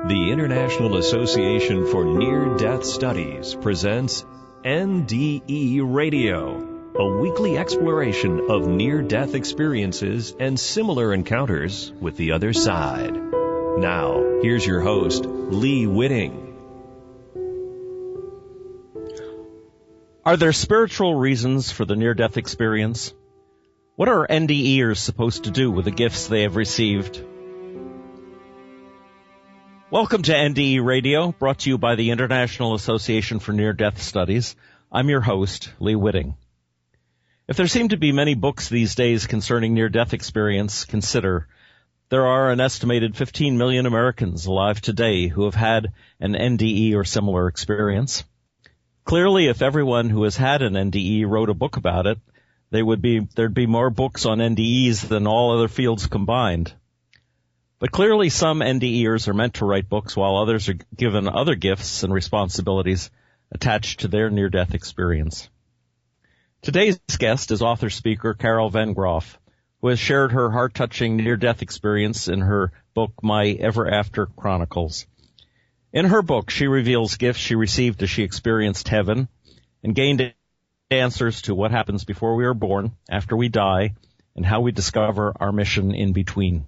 The International Association for Near-Death Studies presents NDE Radio, a weekly exploration of near-death experiences and similar encounters with the other side. Now, here's your host, Lee Whitting. Are there spiritual reasons for the near-death experience? What are NDEers supposed to do with the gifts they have received? Welcome to NDE Radio, brought to you by the International Association for Near-Death Studies. I'm your host, Lee Whitting. If there seem to be many books these days concerning near-death experience, consider there are an estimated 15 million Americans alive today who have had an NDE or similar experience. Clearly, if everyone who has had an NDE wrote a book about it, there'd be more books on NDEs than all other fields combined. But clearly some NDEers are meant to write books while others are given other gifts and responsibilities attached to their near-death experience. Today's guest is author Speaker Carol Vengroff, who has shared her heart-touching near-death experience in her book, My Ever After Chronicles. In her book, she reveals gifts she received as she experienced heaven and gained answers to what happens before we are born, after we die, and how we discover our mission in between.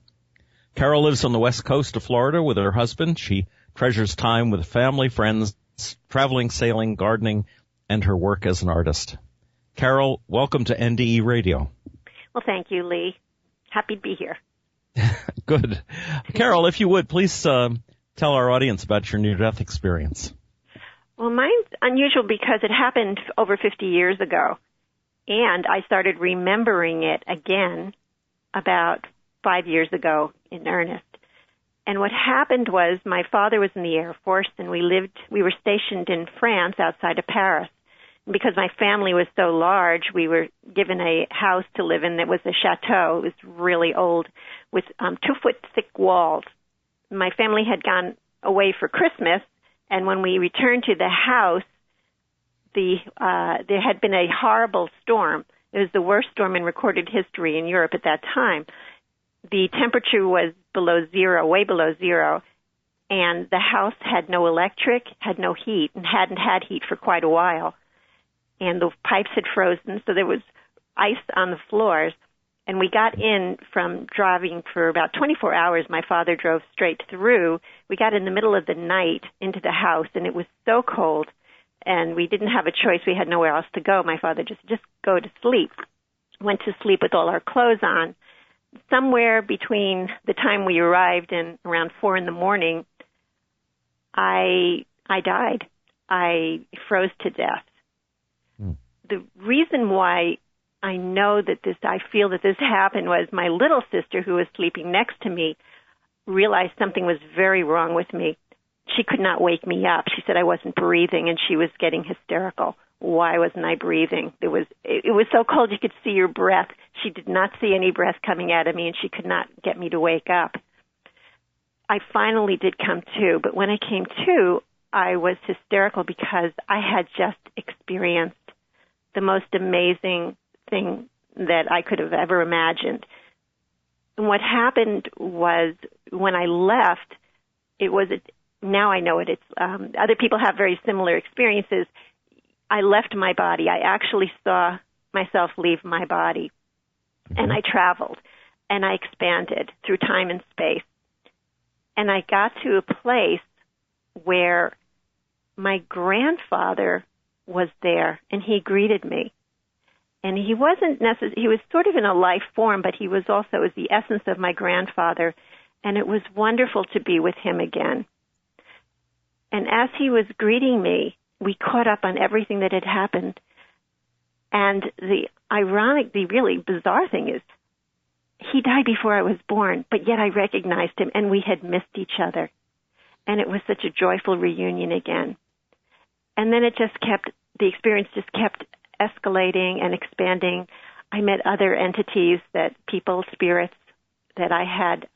Carol lives on the west coast of Florida with her husband. She treasures time with family, friends, traveling, sailing, gardening, and her work as an artist. Carol, welcome to NDE Radio. Well, thank you, Lee. Happy to be here. Good. Carol, if you would, please tell our audience about your near-death experience. Well, mine's unusual because it happened over 50 years ago, and I started remembering it again about 5 years ago in earnest. And what happened was my father was in the Air Force, and we were stationed in France outside of Paris. And because my family was so large, we were given a house to live in that was a chateau. It was really old with 2-foot thick walls. My family had gone away for Christmas, and when we returned to the house, there had been a horrible storm. It was the worst storm in recorded history in Europe at that time. The temperature was below zero, way below zero, and the house had no electric, had no heat, and hadn't had heat for quite a while. And the pipes had frozen, so there was ice on the floors. And we got in from driving for about 24 hours. My father drove straight through. We got in the middle of the night into the house, and it was so cold, and we didn't have a choice. We had nowhere else to go. My father just go to sleep. Went to sleep with all our clothes on. Somewhere between the time we arrived and around 4 in.the.morning, I died. I froze to death. The reason why I know that I feel that this happened was my little sister, who was sleeping next to me, realized something was very wrong with me. She could not wake me up. She said I wasn't breathing, and she was getting hysterical. Why wasn't I breathing? It was so cold you could see your breath. She did not see any breath coming out of me, and she could not get me to wake up. I finally did come to, but when I came to, I was hysterical because I had just experienced the most amazing thing that I could have ever imagined. And what happened was when I left, now I know it. It's other people have very similar experiences. I left my body. I actually saw myself leave my body. And I traveled, and I expanded through time and space. And I got to a place where my grandfather was there, and he greeted me. And he wasn't he was sort of in a life form, but he was also as the essence of my grandfather, and it was wonderful to be with him again. And as he was greeting me, we caught up on everything that had happened. And the really bizarre thing is, he died before I was born, but yet I recognized him, and we had missed each other. And it was such a joyful reunion again. And then the experience just kept escalating and expanding. I met other entities, spirits that I had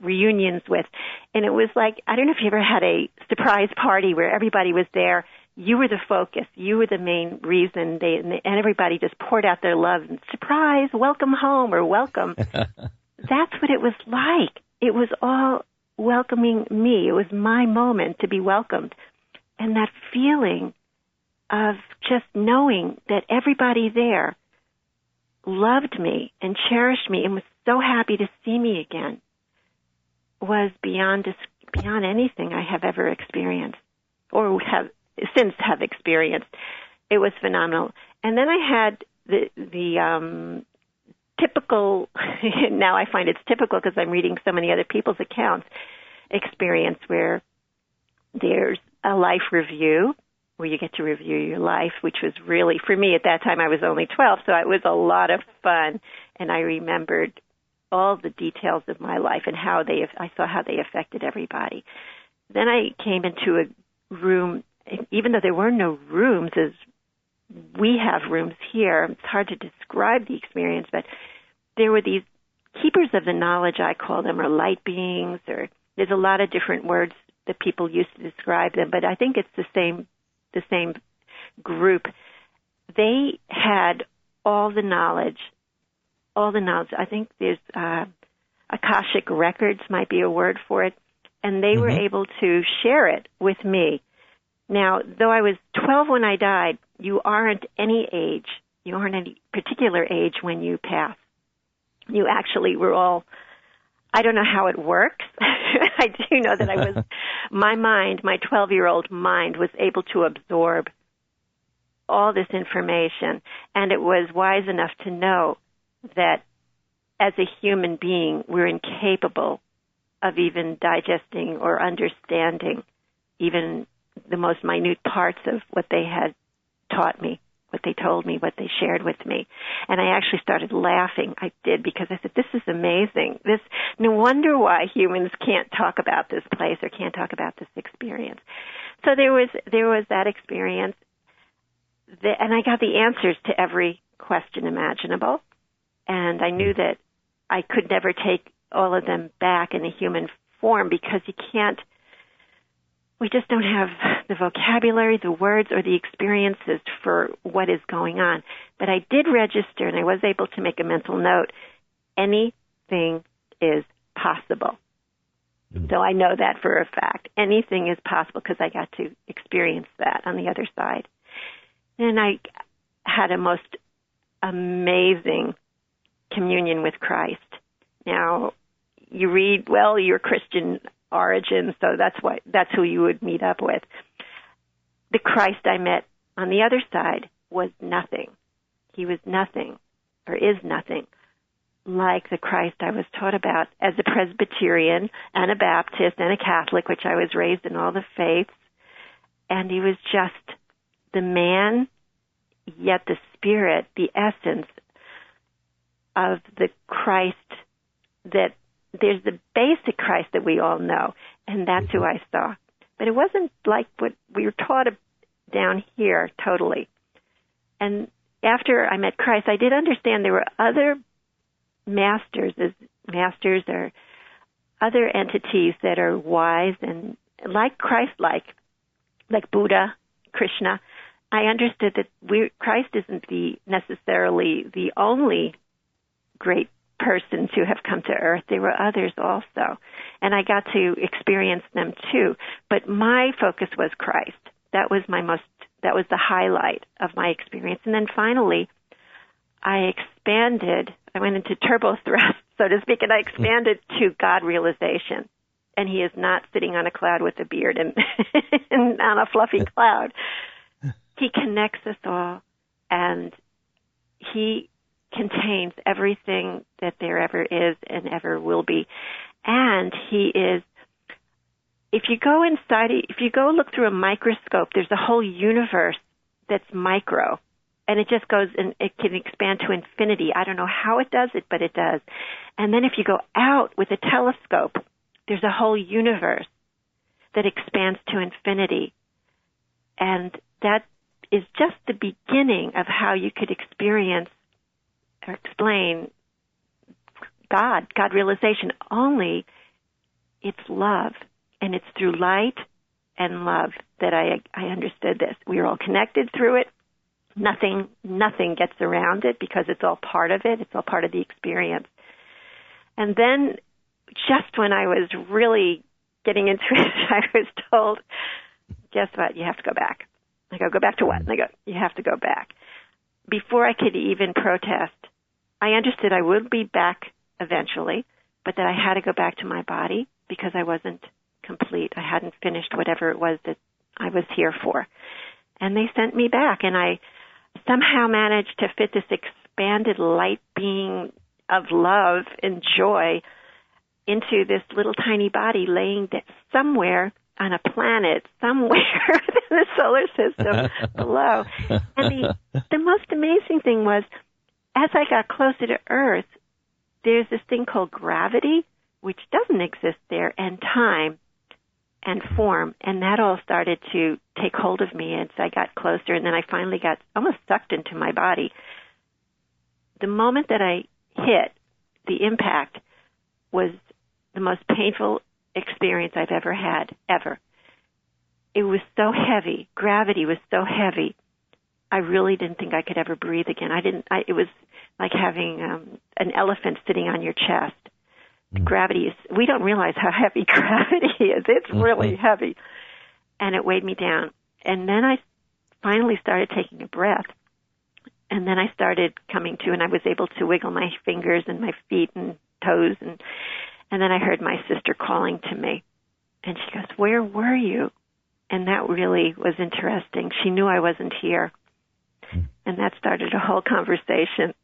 reunions with. And it was like, I don't know if you ever had a surprise party where everybody was there. You were the focus. You were the main reason. And everybody just poured out their love and surprise, welcome home or welcome. That's what it was like. It was all welcoming me. It was my moment to be welcomed. And that feeling of just knowing that everybody there loved me and cherished me and was so happy to see me again was beyond anything I have ever experienced or have experienced. It was phenomenal. And then I had the typical, now I find it's typical because I'm reading so many other people's accounts, experience where there's a life review where you get to review your life, which was really, for me at that time, I was only 12, so it was a lot of fun. And I remembered all the details of my life and I saw how they affected everybody. Then I came into a room, even though there were no rooms as we have rooms here, it's hard to describe the experience, but there were these keepers of the knowledge, I call them, or light beings, or there's a lot of different words that people use to describe them, but I think it's the same group. They had all the knowledge. I think there's Akashic records might be a word for it, and they were able to share it with me. Now, though I was 12 when I died, you aren't any age. You aren't any particular age when you pass. You actually were all, I don't know how it works. I do know that my mind, my 12-year-old mind was able to absorb all this information, and it was wise enough to know that as a human being, we're incapable of even digesting or understanding even the most minute parts of what they had taught me, what they told me, what they shared with me. And I actually started laughing. I did, because I said, this is amazing. No wonder why humans can't talk about this place or can't talk about this experience. So there was that experience, and I got the answers to every question imaginable. And I knew that I could never take all of them back in a human form, because we just don't have the vocabulary, the words, or the experiences for what is going on. But I did register, and I was able to make a mental note. Anything is possible. So I know that for a fact. Anything is possible, because I got to experience that on the other side. And I had a most amazing communion with Christ. Now, you read, well, you're Christian origin, so that's who you would meet up with. The Christ I met on the other side was nothing. He was nothing, or is nothing, like the Christ I was taught about as a Presbyterian and a Baptist and a Catholic, which I was raised in all the faiths. And he was just the man, yet the spirit, the essence of the Christ that there's the basic Christ that we all know, and that's who I saw. But it wasn't like what we were taught down here totally. And after I met Christ, I did understand there were other masters or other entities that are wise and like Christ, like Buddha, Krishna. I understood that Christ isn't necessarily the only great person to have come to earth. There were others also, and I got to experience them too. But my focus was Christ. That was the highlight of my experience. And then finally, I went into turbo thrust, so to speak, and I expanded to God realization. And he is not sitting on a cloud with a beard and on a fluffy cloud. He connects us all, and he contains everything that there ever is and ever will be. And he is, if you go look through a microscope, there's a whole universe that's micro, and it just goes, and it can expand to infinity. I don't know how it does it, but it does. And then if you go out with a telescope, there's a whole universe that expands to infinity. And that is just the beginning of how you could experience or explain God realization. Only it's love, and it's through light and love that I understood this. We are all connected through it. Nothing gets around it, because it's all part of it. It's all part of the experience. And then just when I was really getting into it, I was told, guess what, you have to go back. I go back to what? And they go, you have to go back. Before I could even protest, I understood I would be back eventually, but that I had to go back to my body because I wasn't complete. I hadn't finished whatever it was that I was here for. And they sent me back, and I somehow managed to fit this expanded light being of love and joy into this little tiny body laying somewhere on a planet, somewhere within the solar system below. And the most amazing thing was, as I got closer to Earth, there's this thing called gravity, which doesn't exist there, and time and form, and that all started to take hold of me as I got closer, and then I finally got almost sucked into my body. The moment that I hit, the impact was the most painful experience I've ever had, ever. It was so heavy. Gravity was so heavy. I really didn't think I could ever breathe again. It was like having an elephant sitting on your chest. Gravity is, we don't realize how heavy gravity is. It's really heavy. And it weighed me down. And then I finally started taking a breath. And then I started coming to, and I was able to wiggle my fingers and my feet and toes. And then I heard my sister calling to me. And she goes, where were you? And that really was interesting. She knew I wasn't here. And that started a whole conversation.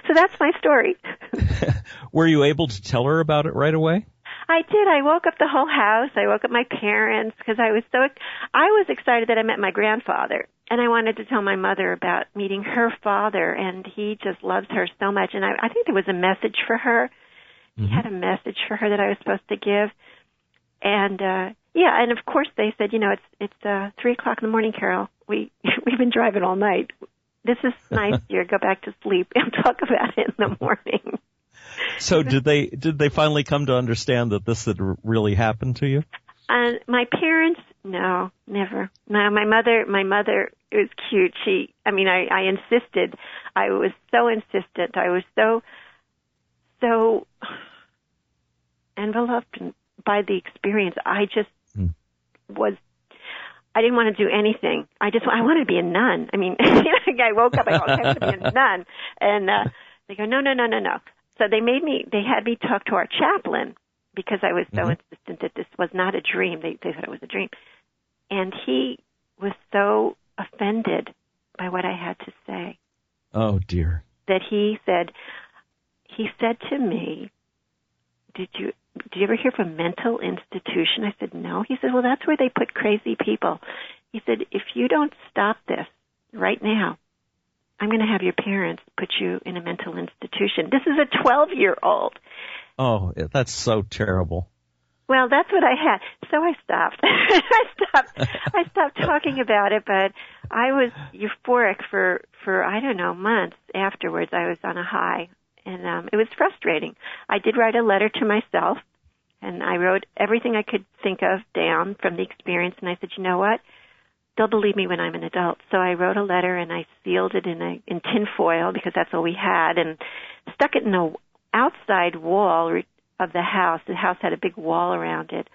So that's my story. Were you able to tell her about it right away? I did. I woke up the whole house. I woke up my parents because I was excited that I met my grandfather. And I wanted to tell my mother about meeting her father, and he just loves her so much. And I think there was a message for her. He had a message for her that I was supposed to give. And, and of course they said, it's 3 o'clock in the morning, Carol. We've been driving all night. This is nice, dear. Go back to sleep and talk about it in the morning. So did they finally come to understand that this had really happened to you? My parents, no, never. No, my mother, it was cute. I insisted. I was so insistent. I was so enveloped by the experience. I just I didn't want to do anything. I wanted to be a nun. I woke up, I wanted to be a nun. And they go, no. So they had me talk to our chaplain because I was so insistent that this was not a dream. They thought it was a dream. And he was so offended by what I had to say. Oh, dear. That he said to me, did you ever hear of a mental institution? I said, no. He said, well, that's where they put crazy people. He said, if you don't stop this right now, I'm going to have your parents put you in a mental institution. This is a 12-year-old. Oh, that's so terrible. Well, that's what I had. So I stopped. I stopped talking about it, but I was euphoric for I don't know, months afterwards. I was on a high. And it was frustrating. I did write a letter to myself, and I wrote everything I could think of down from the experience, and I said, you know what? They'll believe me when I'm an adult. So I wrote a letter, and I sealed it in tin foil, because that's all we had, and stuck it in the outside wall of the house. The house had a big wall around it.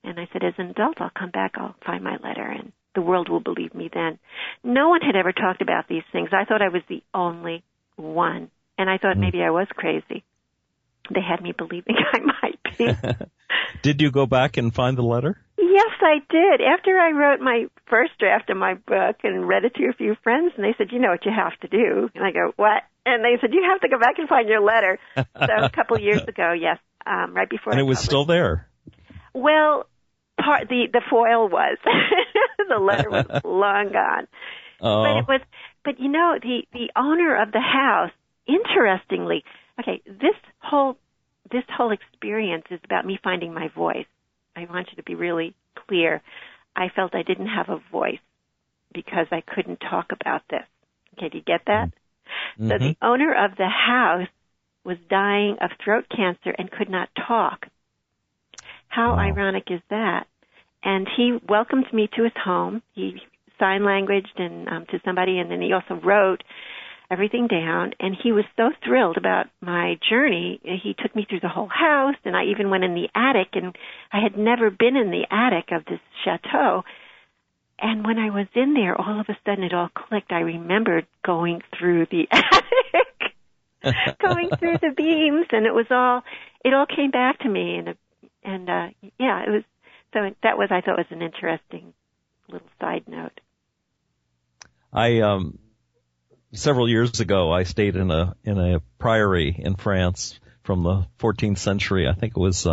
And I said, as an adult, I'll come back, I'll find my letter, and the world will believe me then. No one had ever talked about these things. I thought I was the only one. And I thought maybe I was crazy. They had me believing I might be. Did you go back and find the letter? Yes, I did. After I wrote my first draft of my book and read it to a few friends, and they said, you know what you have to do. And I go, what? And they said, you have to go back and find your letter. So a couple of years ago, yes, right before. And it was still there? Well, the foil was. The letter was long gone. Oh. But the owner of the house, interestingly, okay, this whole experience is about me finding my voice. I want you to be really clear. I felt I didn't have a voice because I couldn't talk about this. Okay, do you get that? Mm-hmm. So the owner of the house was dying of throat cancer and could not talk. How ironic is that? And he welcomed me to his home. He sign languaged and to somebody, and then he also wrote everything down, and he was so thrilled about my journey. He took me through the whole house, and I even went in the attic, and I had never been in the attic of this chateau. And when I was in there, all of a sudden it all clicked. I remembered going through the attic, going through the beams, and it all came back to me. And it was, so that was, I thought, was an interesting little side note. Several years ago, I stayed in a priory in France from the 14th century. I think it was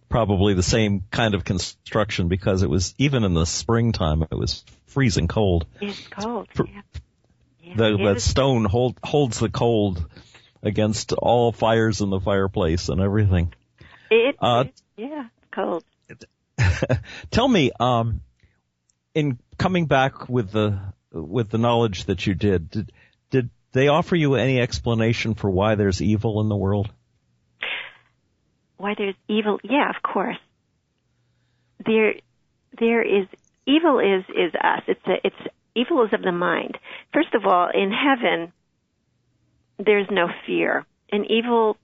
probably the same kind of construction, because it was, even in the springtime, it was freezing cold. It's cold. Yeah. The stone holds the cold against all fires in the fireplace and everything. Cold. Tell me, in coming back with the knowledge that you did they offer you any explanation for why there's evil in the world? Why there's evil? Yeah, of course. There is evil. Is us. It's evil is of the mind. First of all, in heaven, there's no fear, and evil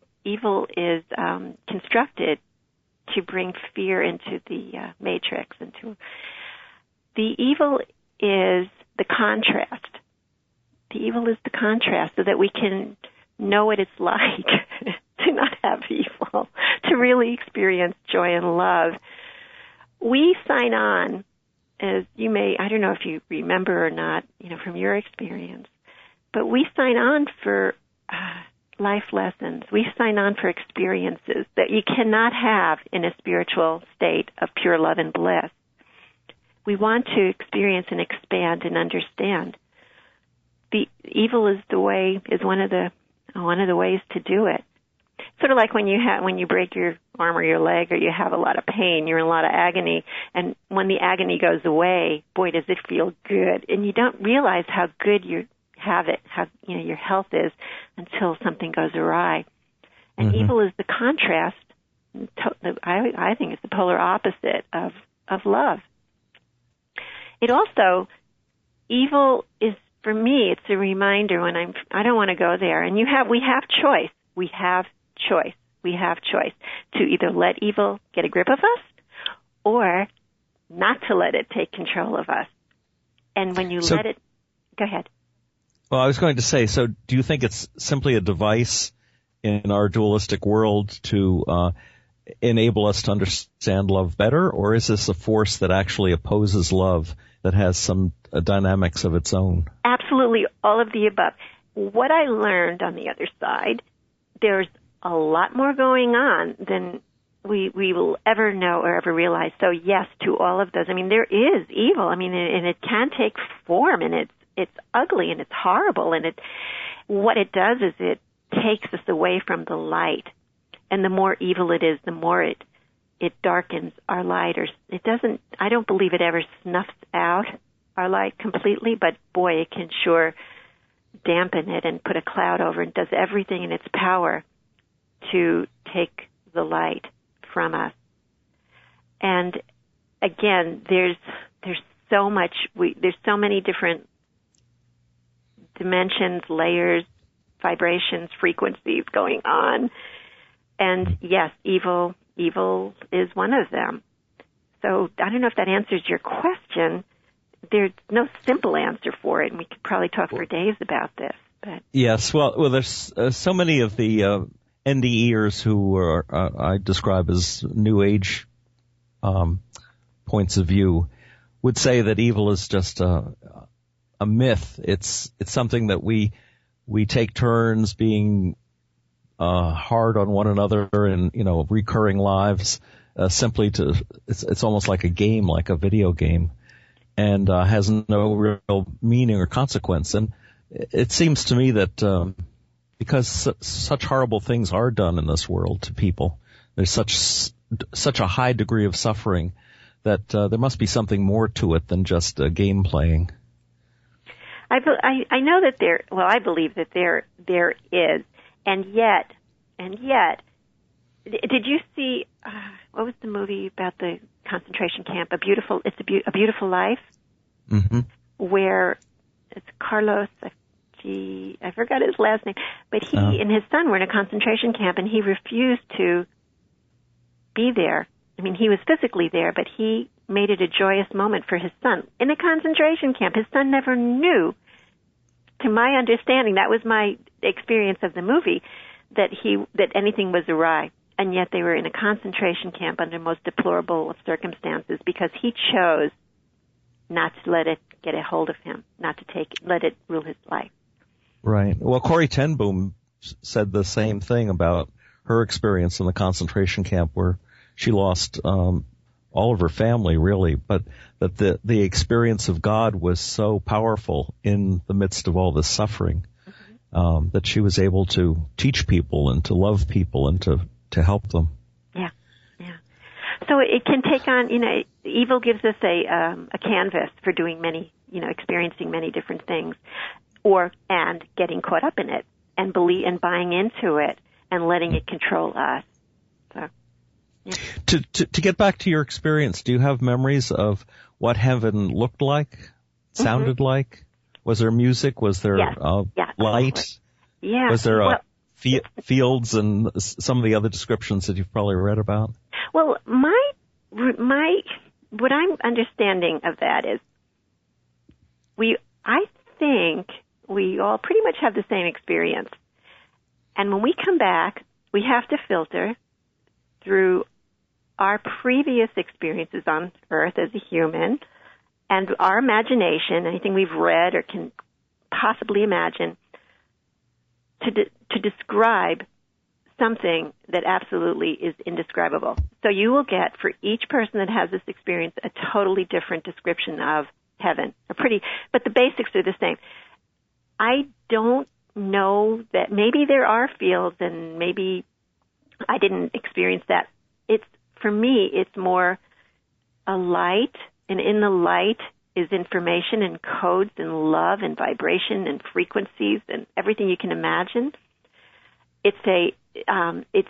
is constructed to bring fear into the matrix. The evil is the contrast. The evil is the contrast, so that we can know what it's like to not have evil, to really experience joy and love. We sign on, as you may, I don't know if you remember or not, from your experience, but we sign on for life lessons. We sign on for experiences that you cannot have in a spiritual state of pure love and bliss. We want to experience and expand and understand. The evil is one of the ways to do it. Sort of like when you break your arm or your leg, or you have a lot of pain, you're in a lot of agony, and when the agony goes away, boy, does it feel good. And you don't realize how good you have it, how your health is, until something goes awry. And evil is the contrast. I think it's the polar opposite of love. It also, evil is, for me, it's a reminder when I don't want to go there. And we have choice. We have choice. We have choice to either let evil get a grip of us, or not to let it take control of us. And when you let it, go ahead. Well, I was going to say, so do you think it's simply a device in our dualistic world to enable us to understand love better, or is this a force that actually opposes love, that has some dynamics of its own? Absolutely, all of the above. What I learned on the other side, there's a lot more going on than we will ever know or ever realize. So yes, to all of those. I mean, there is evil. I mean, and it can take form, and it's ugly, and it's horrible, and what it does is it takes us away from the light. And the more evil it is, the more it darkens our light. Or it doesn't, I don't believe it ever snuffs out our light completely, but boy, it can sure dampen it and put a cloud over it. It does everything in its power to take the light from us. And again, there's so much, there's so many different dimensions, layers, vibrations, frequencies going on. And yes, evil is one of them. So I don't know if that answers your question. There's no simple answer for it, and we could probably talk for days about this. But yes, well, there's so many of the NDEers who are I describe as New Age points of view would say that evil is just a myth. It's something that we take turns being hard on one another in, recurring lives, simply it's almost like a game, like a video game, and has no real meaning or consequence. And it seems to me that because such horrible things are done in this world to people, there's such a high degree of suffering that there must be something more to it than just game playing. I know that I believe that there is. And yet, did you see, what was the movie about the concentration camp? A Beautiful Life? Mm-hmm. Where it's Carlos, I I forgot his last name, but he and his son were in a concentration camp, and he refused to be there. I mean, he was physically there, but he made it a joyous moment for his son in a concentration camp. His son never knew, to my understanding, that was my experience of the movie, that anything was awry. And yet they were in a concentration camp under most deplorable of circumstances because he chose not to let it get a hold of him, not to let it rule his life. Right. Well, Corrie ten Boom said the same thing about her experience in the concentration camp, where she lost all of her family, really, but that the experience of God was so powerful in the midst of all this suffering, that she was able to teach people and to love people and to help them. Yeah. So it can take on, evil gives us a canvas for doing many, experiencing many different things, and getting caught up in it and buying into it and letting it control us. So, yeah. To get back to your experience, do you have memories of what heaven looked like, sounded like? Was there music? Was there light? Yeah. Was there fields and some of the other descriptions that you've probably read about? Well, what I'm understanding of that is I think we all pretty much have the same experience. And when we come back, we have to filter through our previous experiences on Earth as a human and our imagination, anything we've read or can possibly imagine, to describe something that absolutely is indescribable. So you will get, for each person that has this experience, a totally different description of heaven. But the basics are the same. I don't know that maybe there are fields and maybe I didn't experience that. For me, it's more a light, and in the light is information and codes and love and vibration and frequencies and everything you can imagine. It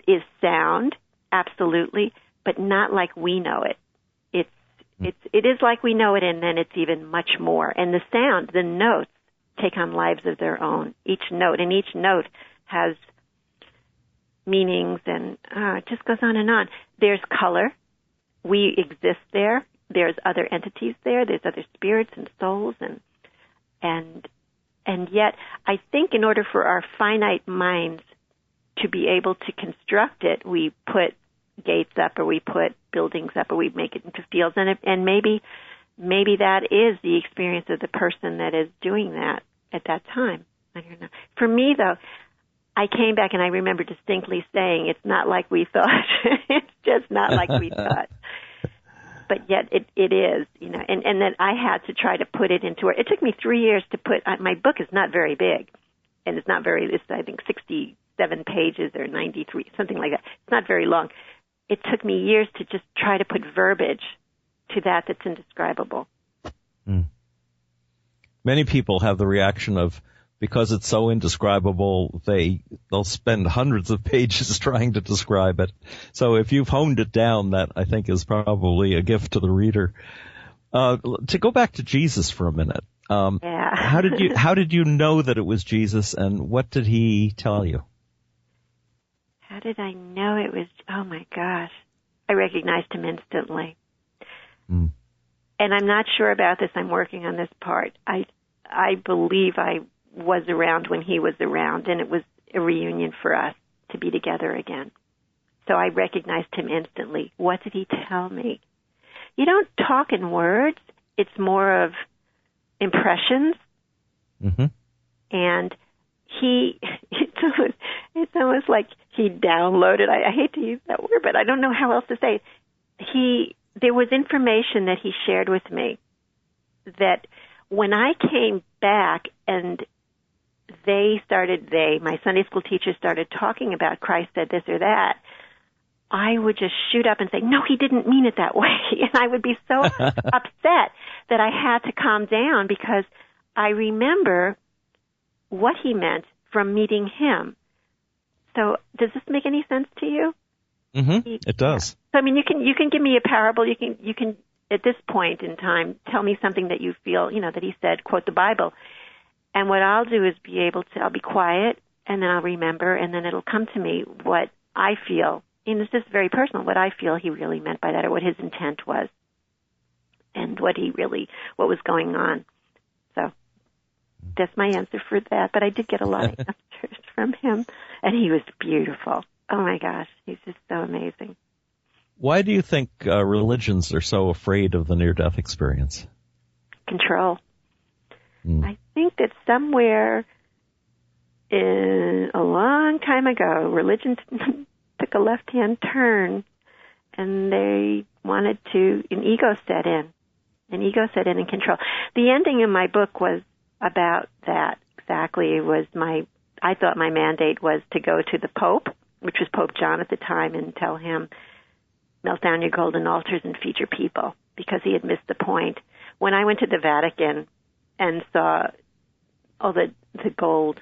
is sound, absolutely, but not like we know it. It is like we know it, and then it's even much more. And the sound, the notes, take on lives of their own. Each note has meanings, and it just goes on and on. There's color. We exist there. There's other entities there. There's other spirits and souls, and yet I think in order for our finite minds to be able to construct it, we put gates up, or we put buildings up, or we make it into fields, and maybe that is the experience of the person that is doing that at that time. I don't know. For me, though, I came back and I remember distinctly saying, "It's not like we thought." It's just not like we thought. But yet it is, and then I had to try to put it into it. It took me 3 years to put, my book is not very big, and it's I think 67 pages or 93, something like that. It's not very long. It took me years to just try to put verbiage to that's indescribable. Many people have the reaction of, because it's so indescribable, they'll spend hundreds of pages trying to describe it. So if you've honed it down, that I think is probably a gift to the reader. To go back to Jesus for a minute, how did you know that it was Jesus, and what did he tell you? How did I know it was? Oh my gosh, I recognized him instantly. And I'm not sure about this. I'm working on this part. I believe I was around when he was around, and it was a reunion for us to be together again. So I recognized him instantly. What did he tell me? You don't talk in words. It's more of impressions. And it's almost like he downloaded. I hate to use that word, but I don't know how else to say it. There was information that he shared with me that when I came back and my Sunday school teachers started talking about Christ said this or that, I would just shoot up and say, no, he didn't mean it that way. And I would be so upset that I had to calm down, because I remember what he meant from meeting him. So does this make any sense to you? It does. So, I mean, you can give me a parable. You can at this point in time tell me something that you feel, that he said, quote the Bible, And what I'll do is I'll be quiet, and then I'll remember, and then it'll come to me what I feel. And it's just very personal, what I feel he really meant by that, or what his intent was, and what was going on. So that's my answer for that. But I did get a lot of answers from him, and he was beautiful. Oh my gosh, he's just so amazing. Why do you think religions are so afraid of the near-death experience? Control. I think that somewhere a long time ago, religion took a left-hand turn, and they wanted an ego set in and control. The ending in my book was about that exactly. I thought my mandate was to go to the Pope, which was Pope John at the time, and tell him, melt down your golden altars and feed your people, because he had missed the point. When I went to the Vatican and saw all the gold,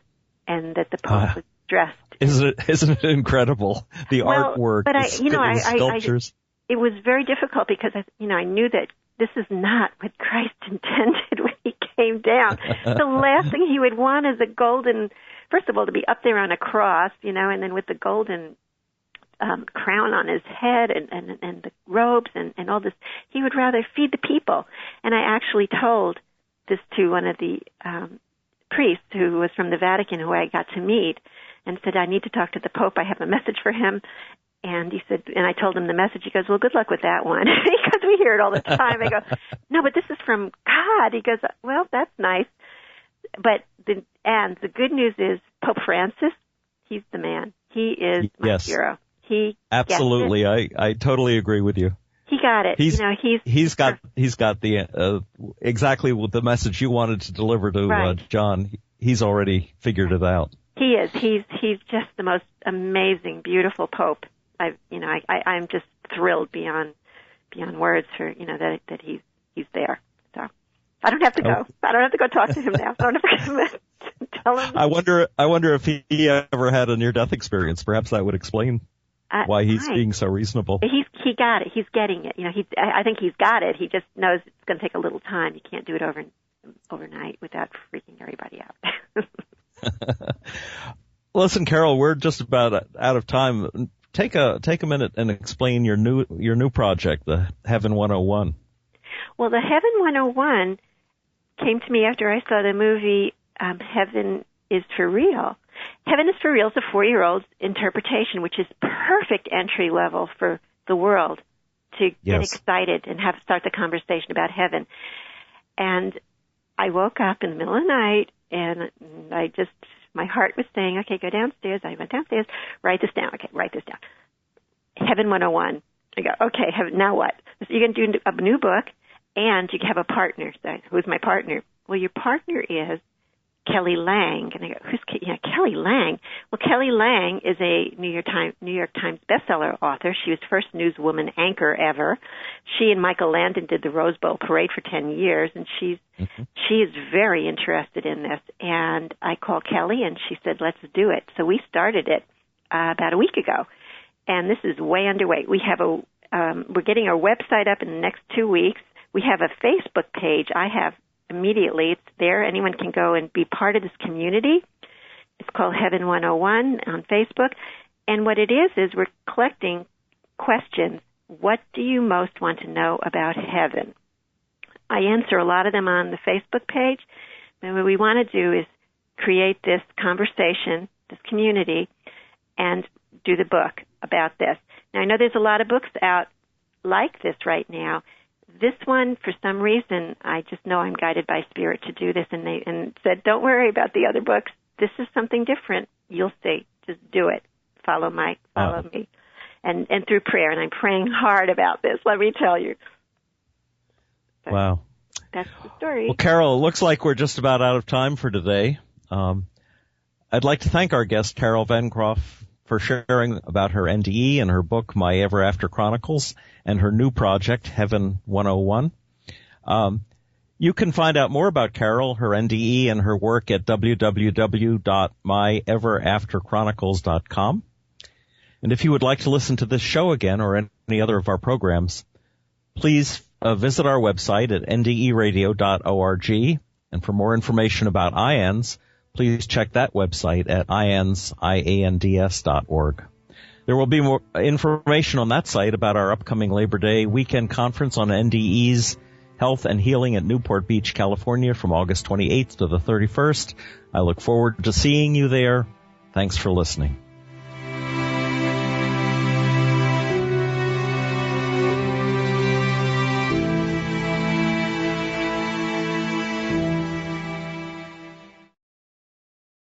and that the Pope was dressed. Isn't it incredible? The artwork, the sculptures. It was very difficult because I knew that this is not what Christ intended when he came down. The last thing he would want is a golden, first of all, to be up there on a cross, and then with the golden crown on his head and the robes and all this. He would rather feed the people. And I actually told this to one of the priests who was from the Vatican, who I got to meet, and said, I need to talk to the Pope. I have a message for him. And he said, and I told him the message. He goes, well, good luck with that one, because we hear it all the time. I go, no, but this is from God. He goes, well, that's nice. But the good news is Pope Francis, he's the man. He is my hero. Absolutely. I totally agree with you. He got it. He's got the exactly what the message you wanted to deliver to John. He's already figured it out. He is. He's just the most amazing, beautiful Pope. I'm just thrilled beyond words for that he's there. So I don't have to go. I don't have to go talk to him now. I don't have to tell him. I wonder if he ever had a near-death experience. Perhaps that would explain why he's being so reasonable. He got it. He's getting it. I think he's got it. He just knows it's going to take a little time. You can't do it overnight without freaking everybody out. Listen, Carol, we're just about out of time. Take a minute and explain your new project, the Heaven 101. Well, the Heaven 101 came to me after I saw the movie Heaven is for Real. Heaven is for Real is a 4-year-old's interpretation, which is perfect entry level for the world to get excited and start the conversation about heaven. And I woke up in the middle of the night, and my heart was saying, okay, go downstairs. I went downstairs, write this down. Okay, write this down. Heaven 101. I go, okay, now what? So you're going to do a new book, and you have a partner. So who's my partner? Well, your partner is Kelly Lang. And I go, who's Kelly Lang? Well, Kelly Lang is a New York Times bestseller author. She was first newswoman anchor ever. She and Michael Landon did the Rose Bowl parade for 10 years, and she is very interested in this. And I called Kelly, and she said, let's do it. So we started it about a week ago, and this is way underway. We have we're getting our website up in the next 2 weeks. We have a Facebook page. I have immediately. It's there. Anyone can go and be part of this community. It's called Heaven 101 on Facebook. And what it is we're collecting questions. What do you most want to know about heaven? I answer a lot of them on the Facebook page. And what we want to do is create this conversation, this community, and do the book about this. Now, I know there's a lot of books out like this right now. This one, for some reason, I just know I'm guided by Spirit to do this, and said, don't worry about the other books. This is something different. You'll see. Just do it. Follow me. And through prayer, and I'm praying hard about this, let me tell you. But wow. That's the story. Well, Carol, it looks like we're just about out of time for today. I'd like to thank our guest, Carol Vengroff, for sharing about her NDE and her book, My Ever After Chronicles, and her new project, Heaven 101. You can find out more about Carol, her NDE, and her work at www.myeverafterchronicles.com. And if you would like to listen to this show again or any other of our programs, please visit our website at nderadio.org And for more information about IANDS, please check that website at iands.org. There will be more information on that site about our upcoming Labor Day weekend conference on NDE's Health and Healing at Newport Beach, California from August 28th to the 31st. I look forward to seeing you there. Thanks for listening.